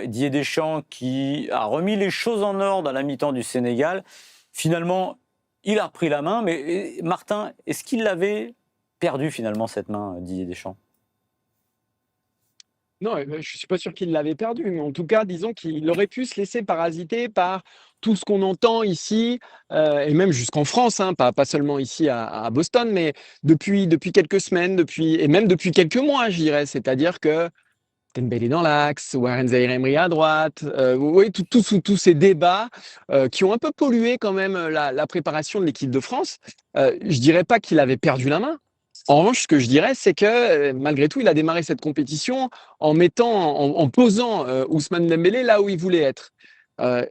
Didier Deschamps qui a remis les choses en ordre à la mi-temps du Sénégal. Finalement, il a repris la main, mais Martin, est-ce qu'il l'avait perdu finalement cette main, Didier Deschamps? Non, je ne suis pas sûr qu'il l'avait perdu, mais en tout cas, disons qu'il aurait pu se laisser parasiter par tout ce qu'on entend ici, et même jusqu'en France, hein, pas seulement ici à Boston, mais depuis quelques semaines, et même depuis quelques mois, je dirais. C'est-à-dire que Dembélé dans l'axe, Warren Zaïre-Emery à droite, oui, tous ces débats qui ont un peu pollué quand même la préparation de l'équipe de France. Je dirais pas qu'il avait perdu la main. En revanche, ce que je dirais, c'est que malgré tout, il a démarré cette compétition en posant Ousmane Dembélé là où il voulait être. Euh,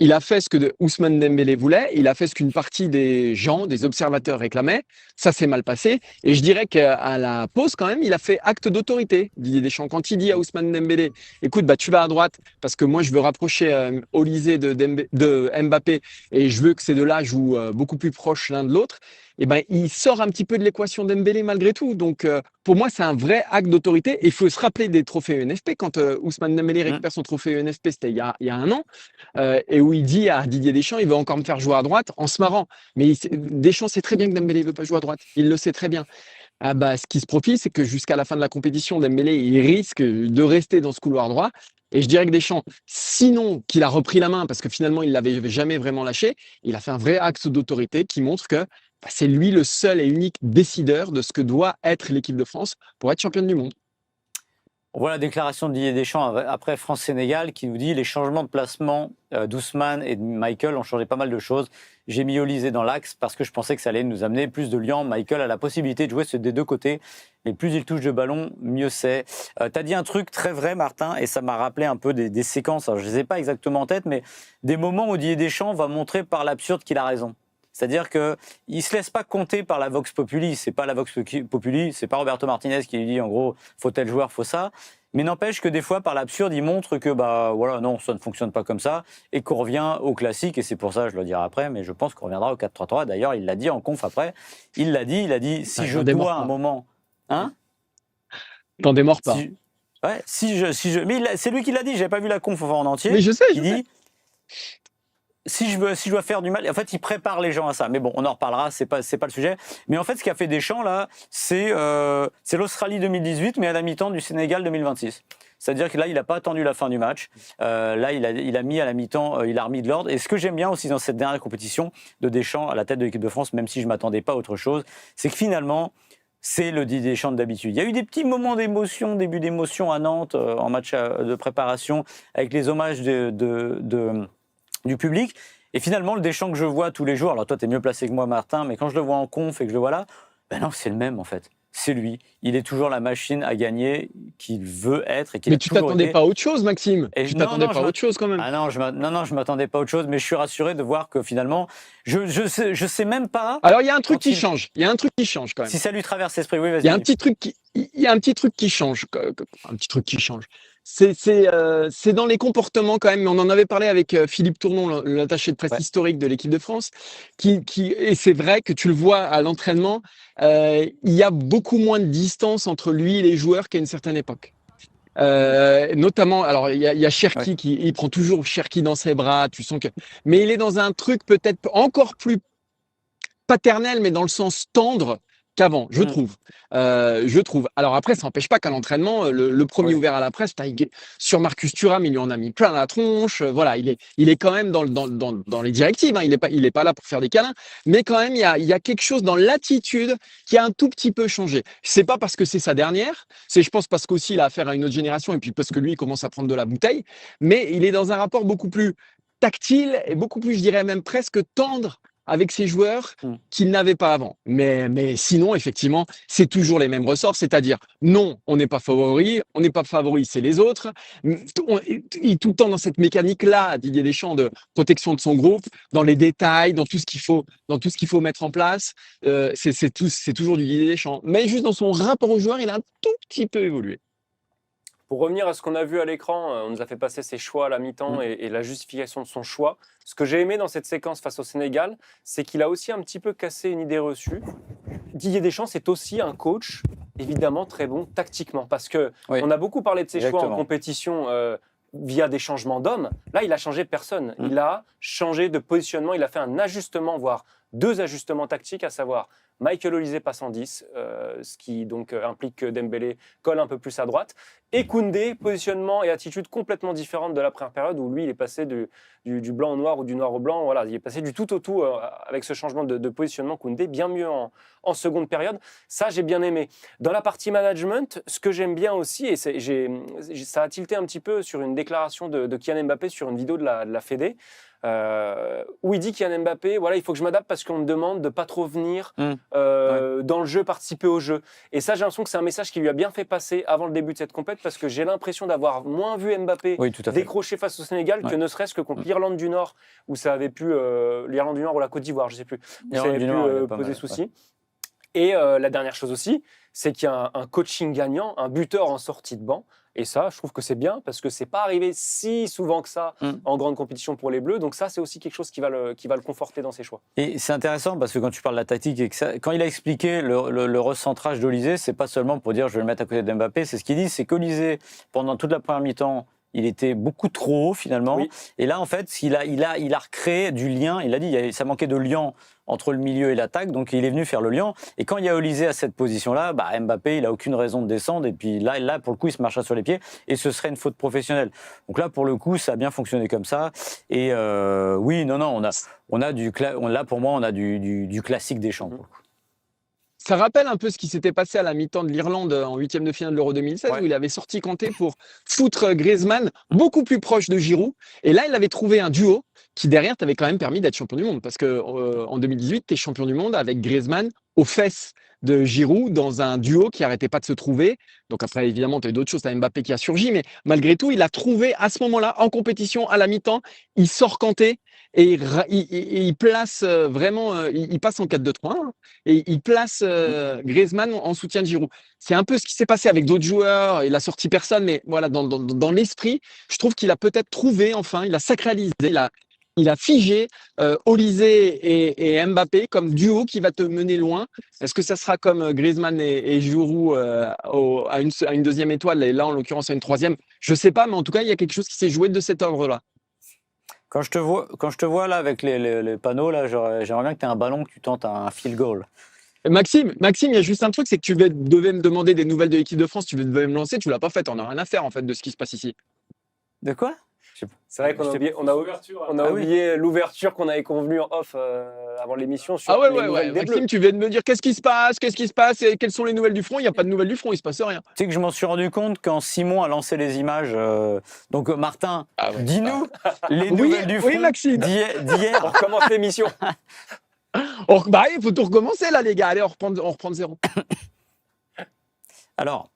il a fait ce que Ousmane Dembélé voulait, il a fait ce qu'une partie des gens, des observateurs réclamaient. Ça s'est mal passé. Et je dirais qu'à la pause, quand même, il a fait acte d'autorité, Didier Deschamps. Quand il dit à Ousmane Dembélé, écoute, bah, tu vas à droite parce que moi, je veux rapprocher Olysée de Mbappé et je veux que ces deux-là jouent beaucoup plus proches l'un de l'autre. Et ben, il sort un petit peu de l'équation Dembélé malgré tout. Donc, pour moi, c'est un vrai acte d'autorité. Et il faut se rappeler des trophées UNFP. Quand Ousmane Dembélé récupère son trophée UNFP, c'était il y a un an. Et où il dit à Didier Deschamps, il veut encore me faire jouer à droite en se marrant. Mais Deschamps sait très bien que Dembélé ne veut pas jouer à droite. Il le sait très bien. Ah bah, ce qui se profile, c'est que jusqu'à la fin de la compétition, Dembélé, il risque de rester dans ce couloir droit. Et je dirais que Deschamps, sinon qu'il a repris la main, parce que finalement, il ne l'avait jamais vraiment lâché, il a fait un vrai axe d'autorité qui montre que bah, c'est lui le seul et unique décideur de ce que doit être l'équipe de France pour être championne du monde. On voit la déclaration de Didier Deschamps après France-Sénégal qui nous dit les changements de placement d'Ousmane et de Michael ont changé pas mal de choses. J'ai mis Olysée dans l'axe parce que je pensais que ça allait nous amener plus de liens. Michael a la possibilité de jouer des deux côtés. Et plus il touche de ballon, mieux c'est. Tu as dit un truc très vrai, Martin, et ça m'a rappelé un peu des séquences. Alors, je ne les ai pas exactement en tête, mais des moments où Didier Deschamps va montrer par l'absurde qu'il a raison. C'est-à-dire qu'il ne se laisse pas compter par la Vox Populi. C'est pas la Vox Populi, c'est pas Roberto Martinez qui lui dit en gros, faut tel joueur, faut ça. Mais n'empêche que des fois, par l'absurde, il montre que bah voilà, non, ça ne fonctionne pas comme ça et qu'on revient au classique. Et c'est pour ça, je le dirai après, mais je pense qu'on reviendra au 4-3-3. D'ailleurs, il l'a dit en conf après. Il l'a dit, si je dois un moment, hein, T'en démords pas. Ouais, mais c'est lui qui l'a dit. J'avais pas vu la conf en entier. Mais je sais. Il dit. Si je dois faire du mal, en fait, il prépare les gens à ça. Mais bon, on en reparlera, c'est pas le sujet. Mais en fait, ce qu'a fait Deschamps, là, c'est l'Australie 2018, mais à la mi-temps du Sénégal 2026. C'est-à-dire que là, il n'a pas attendu la fin du match. Là, il a mis à la mi-temps, il a remis de l'ordre. Et ce que j'aime bien aussi dans cette dernière compétition de Deschamps à la tête de l'équipe de France, même si je ne m'attendais pas à autre chose, c'est que finalement, c'est le Didier Deschamps d'habitude. Il y a eu des petits moments d'émotion, début d'émotion à Nantes, en match de préparation, avec les hommages du public. Et finalement, le Deschamps que je vois tous les jours, alors toi, tu es mieux placé que moi, Martin, mais quand je le vois en conf et que je le vois là, ben non, c'est le même en fait. C'est lui. Il est toujours la machine à gagner qu'il veut être et qu'il a toujours été. Mais tu t'attendais pas à autre chose, Maxime. Tu t'attendais pas à autre chose quand même. Ah non, je m'attendais pas à autre chose, mais je suis rassuré de voir que finalement, je sais même pas. Alors, il y a un truc qui change. Il y a un truc qui change quand même. Si ça lui traverse l'esprit, oui, vas-y. Il y a un petit truc qui change. Un petit truc qui change. C'est dans les comportements quand même, mais on en avait parlé avec Philippe Tournon, l'attaché de presse historique de l'équipe de France, et c'est vrai que tu le vois à l'entraînement, il y a beaucoup moins de distance entre lui et les joueurs qu'à une certaine époque. Notamment, alors il y a Cherki qui il prend toujours Cherki dans ses bras, tu sens que, mais il est dans un truc peut-être encore plus paternel, mais dans le sens tendre qu'avant, je trouve. Je trouve. Alors après, ça n'empêche pas qu'à l'entraînement, le premier ouvert à la presse, sur Marcus Thuram, il lui en a mis plein la tronche. Voilà, il est quand même dans les directives. Hein, il est pas là pour faire des câlins. Mais quand même, il y a quelque chose dans l'attitude qui a un tout petit peu changé. C'est pas parce que c'est sa dernière. C'est, je pense, parce qu'aussi il a affaire à une autre génération et puis parce que lui, il commence à prendre de la bouteille. Mais il est dans un rapport beaucoup plus tactile et beaucoup plus, je dirais même presque tendre avec ses joueurs qu'il n'avait pas avant. Mais sinon, effectivement, c'est toujours les mêmes ressorts, c'est-à-dire non, on n'est pas favori, c'est les autres. Il est tout le temps dans cette mécanique-là, Didier Deschamps, de protection de son groupe, dans les détails, dans tout ce qu'il faut mettre en place. C'est toujours du Didier Deschamps. Mais juste dans son rapport aux joueurs, il a un tout petit peu évolué. Pour revenir à ce qu'on a vu à l'écran, on nous a fait passer ses choix à la mi-temps et la justification de son choix. Ce que j'ai aimé dans cette séquence face au Sénégal, c'est qu'il a aussi un petit peu cassé une idée reçue. Didier Deschamps, c'est aussi un coach, évidemment, très bon tactiquement. Parce qu'on a beaucoup parlé de ses choix en compétition via des changements d'hommes. Là, il a changé personne. Il a changé de positionnement. Il a fait un ajustement, voire 2 ajustements tactiques, à savoir Michael Olise passe en 10, ce qui donc implique que Dembélé colle un peu plus à droite. Et Koundé, positionnement et attitude complètement différente de la première période où lui, il est passé du blanc au noir ou du noir au blanc. Voilà, il est passé du tout au tout avec ce changement de positionnement. Koundé, bien mieux en seconde période. Ça, j'ai bien aimé. Dans la partie management, ce que j'aime bien aussi, et ça a tilté un petit peu sur une déclaration de Kylian Mbappé sur une vidéo de la Fédé, où il dit Kylian Mbappé, voilà, il faut que je m'adapte parce qu'on me demande de pas trop venir dans le jeu, participer au jeu. Et ça, j'ai l'impression que c'est un message qui lui a bien fait passer avant le début de cette compète, parce que j'ai l'impression d'avoir moins vu Mbappé décrocher face au Sénégal que ne serait-ce que contre l'Irlande du Nord, où ça avait pu, l'Irlande du Nord ou la Côte d'Ivoire, je sais plus, où ça avait pu poser souci. Ouais. Et la dernière chose aussi, c'est qu'il y a un coaching gagnant, un buteur en sortie de banc. Et ça, je trouve que c'est bien parce que c'est pas arrivé si souvent que ça en grande compétition pour les Bleus. Donc ça, c'est aussi quelque chose qui va le conforter dans ses choix. Et c'est intéressant parce que quand tu parles de la tactique, et que quand il a expliqué le recentrage d'Olise, c'est pas seulement pour dire je vais le mettre à côté d'Mbappé. C'est ce qu'il dit, c'est qu'Olise, pendant toute la première mi-temps, il était beaucoup trop haut finalement. Oui. Et là, en fait, il a recréé du lien. Il a dit ça manquait de lien entre le milieu et l'attaque, donc il est venu faire le lien. Et quand il y a Olise à cette position-là, Mbappé, il a aucune raison de descendre. Et puis là, pour le coup, il se marchera sur les pieds. Et ce serait une faute professionnelle. Donc là, pour le coup, ça a bien fonctionné comme ça. Et oui, non, là, pour moi, on a du classique Deschamps. Pour le coup. Ça rappelle un peu ce qui s'était passé à la mi-temps de l'Irlande en 8e de finale de l'Euro 2016, où il avait sorti Kanté pour foutre Griezmann beaucoup plus proche de Giroud. Et là, il avait trouvé un duo qui, derrière, t'avait quand même permis d'être champion du monde. Parce qu'en 2018, tu es champion du monde avec Griezmann aux fesses de Giroud dans un duo qui n'arrêtait pas de se trouver. Donc après, évidemment, tu as eu d'autres choses, tu as Mbappé qui a surgi, mais malgré tout, il a trouvé à ce moment-là, en compétition, à la mi-temps, il sort Kanté et il place vraiment, il passe en 4-2-3-1 et il place Griezmann en soutien de Giroud. C'est un peu ce qui s'est passé avec d'autres joueurs, il a sorti personne, mais voilà, dans l'esprit, je trouve qu'il a peut-être trouvé, enfin, il a sacralisé, il a figé Olise et Mbappé comme duo qui va te mener loin. Est-ce que ça sera comme Griezmann et Giroud à une deuxième étoile, et là en l'occurrence à une troisième? Je ne sais pas, mais en tout cas, il y a quelque chose qui s'est joué de cet ordre-là. Quand je te vois là avec les panneaux, là, j'aimerais bien que tu aies un ballon, que tu tentes un field goal. Maxime, il y a juste un truc, c'est que tu devais me demander des nouvelles de l'équipe de France, tu devais me lancer, tu ne l'as pas fait, on n'a rien à faire en fait de ce qui se passe ici. De quoi? C'est vrai qu'on a oublié l'ouverture qu'on avait convenue en off avant l'émission. Sur ouais. Maxime, tu viens de me dire qu'est-ce qui se passe et quelles sont les nouvelles du front? Il n'y a pas de nouvelles du front, il ne se passe rien. Tu sais que je m'en suis rendu compte quand Simon a lancé les images. Donc Martin, dis-nous les nouvelles du front d'hier. On recommence l'émission. Il faut tout recommencer là les gars, allez on reprend de zéro. Alors,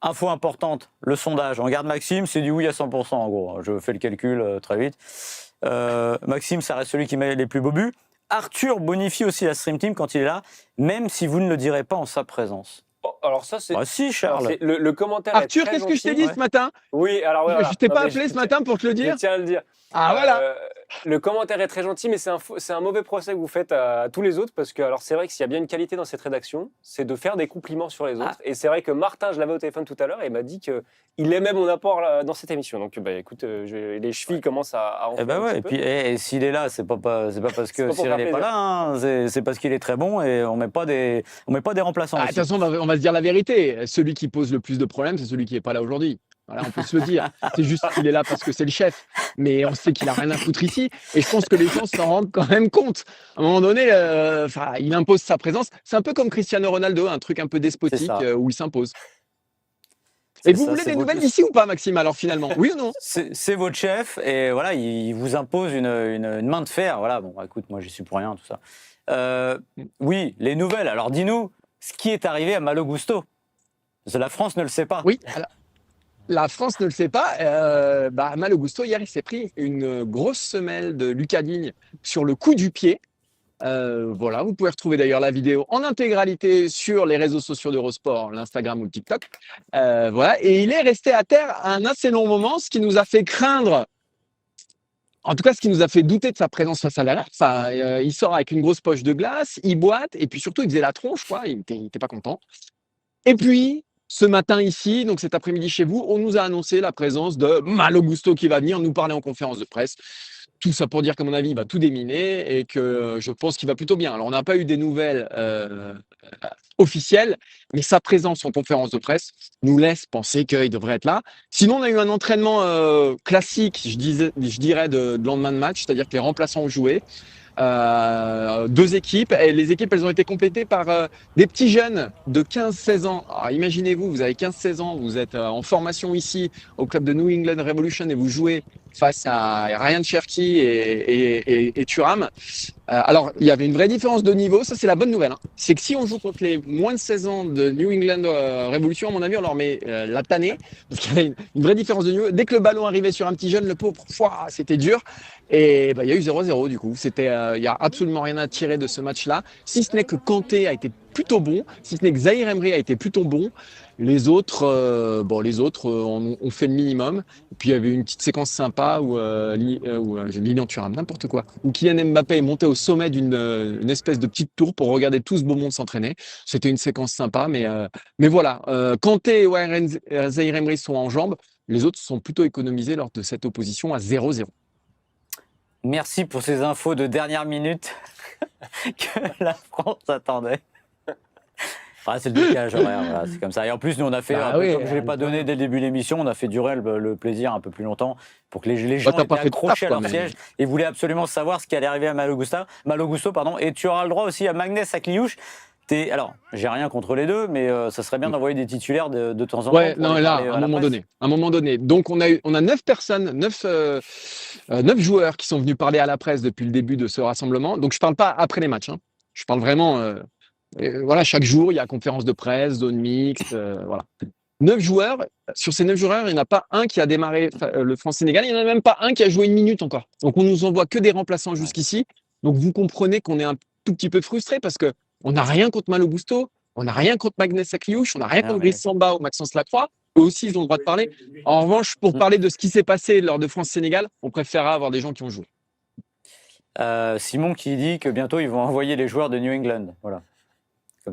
info importante, le sondage. On regarde Maxime, c'est du oui à 100% en gros. Je fais le calcul très vite. Maxime, ça reste celui qui met les plus beaux buts. Arthur bonifie aussi la Stream Team quand il est là, même si vous ne le direz pas en sa présence. Oh, alors ça c'est. Si Charles. Alors, le commentaire. Arthur, qu'est-ce que je t'ai dit ce matin? Oui, alors voilà. Je t'ai pas appelé ce matin pour te le dire. Je tiens à le dire. Ah voilà. Le commentaire est très gentil, mais c'est un mauvais procès que vous faites à tous les autres, parce que alors c'est vrai que s'il y a bien une qualité dans cette rédaction, c'est de faire des compliments sur les autres. Et c'est vrai que Martin, je l'avais au téléphone tout à l'heure, et il m'a dit qu'il aimait mon apport là, dans cette émission. Donc écoute, les chevilles commencent à enfler. Et puis s'il est là, c'est pas parce que Cyril n'est pas là, hein, c'est parce qu'il est très bon et on met pas des remplaçants. De toute façon, on va se dire la vérité. Celui qui pose le plus de problèmes, c'est celui qui n'est pas là aujourd'hui. Voilà, on peut se le dire. C'est juste qu'il est là parce que c'est le chef. Mais on sait qu'il n'a rien à foutre ici. Et je pense que les gens s'en rendent quand même compte. À un moment donné, il impose sa présence. C'est un peu comme Cristiano Ronaldo, un truc un peu despotique où il s'impose. Et vous voulez des nouvelles d'ici ou pas, Maxime, alors finalement? Oui ou non? C'est votre chef et voilà, il vous impose une main de fer. Voilà, bon, écoute, moi, j'y suis pour rien, tout ça. Oui, les nouvelles. Alors, dis-nous ce qui est arrivé à Malo Gusto. Parce que la France ne le sait pas. Oui, alors, la France ne le sait pas. Malo Gusto, hier, il s'est pris une grosse semelle de Lucas Digne sur le coup du pied. Voilà, vous pouvez retrouver d'ailleurs la vidéo en intégralité sur les réseaux sociaux d'Eurosport, l'Instagram ou le TikTok. Voilà, et il est resté à terre un assez long moment, ce qui nous a fait craindre, en tout cas, ce qui nous a fait douter de sa présence face à l'alerte. Il sort avec une grosse poche de glace, il boite, et puis surtout, il faisait la tronche, quoi. Il était pas content. Et puis, ce matin ici, donc cet après-midi chez vous, on nous a annoncé la présence de Malo Gusto qui va venir nous parler en conférence de presse. Tout ça pour dire qu'à mon avis, il va tout déminer et que je pense qu'il va plutôt bien. Alors, on n'a pas eu des nouvelles officielles, mais sa présence en conférence de presse nous laisse penser qu'il devrait être là. Sinon, on a eu un entraînement classique, je dirais, de lendemain de match, c'est-à-dire que les remplaçants ont joué. Deux équipes, et les équipes, elles ont été complétées par des petits jeunes de 15-16 ans. Alors, imaginez-vous, vous avez 15-16 ans, vous êtes en formation ici au club de New England Revolution et vous jouez face à Ryan Cherky et Thuram. Alors, il y avait une vraie différence de niveau, ça c'est la bonne nouvelle. Hein. C'est que si on joue contre les moins de 16 ans de New England Revolution, à mon avis, on leur met la tannée, parce qu'il y avait une vraie différence de niveau. Dès que le ballon arrivait sur un petit jeune, le pauvre, c'était dur. Et il y a eu 0-0 du coup. Il y a absolument rien à tirer de ce match-là, si ce n'est que Kanté a été plutôt bon, si ce n'est que Zahir Emery a été plutôt bon. Les autres, ont fait le minimum. Et puis il y avait une petite séquence sympa où Lilian Thuram, n'importe quoi, où Kylian Mbappé est monté au sommet d'une espèce de petite tour pour regarder tout ce beau monde s'entraîner. C'était une séquence sympa, mais voilà. Kanté et Zahir Emery sont en jambes. Les autres sont plutôt économisés lors de cette opposition à 0-0. Merci pour ces infos de dernière minute que la France attendait. Ah, c'est le décalage horaire, voilà, c'est comme ça. Et en plus, nous, on a fait, comme je ne l'ai pas donné dès le début de l'émission, on a fait durer le plaisir un peu plus longtemps pour que les gens étaient accrochés à leur siège et voulaient absolument savoir ce qui allait arriver à Malo Gusto. Et tu auras le droit aussi à Magnès Akliouche. Alors, j'ai rien contre les deux, mais ça serait bien d'envoyer des titulaires de temps en temps. Ouais, non, là, à un moment donné. Donc, on a 9 personnes, 9 joueurs qui sont venus parler à la presse depuis le début de ce rassemblement. Donc, je ne parle pas après les matchs. Hein. Je parle vraiment. Voilà, chaque jour, il y a conférence de presse, zone mixte. Voilà. 9 joueurs. Sur ces 9 joueurs, il n'y en a pas un qui a démarré le France-Sénégal. Il n'y en a même pas un qui a joué une minute encore. Donc, on nous envoie que des remplaçants jusqu'ici. Donc, vous comprenez qu'on est un tout petit peu frustré parce que on n'a rien contre Malo Gusto, on n'a rien contre Magnès Akliouche, on n'a rien contre Brice Samba ou Maxence Lacroix. Eux aussi, ils ont le droit de parler. En revanche, pour parler de ce qui s'est passé lors de France-Sénégal, on préférera avoir des gens qui ont joué. Simon qui dit que bientôt, ils vont envoyer les joueurs de New England. Voilà.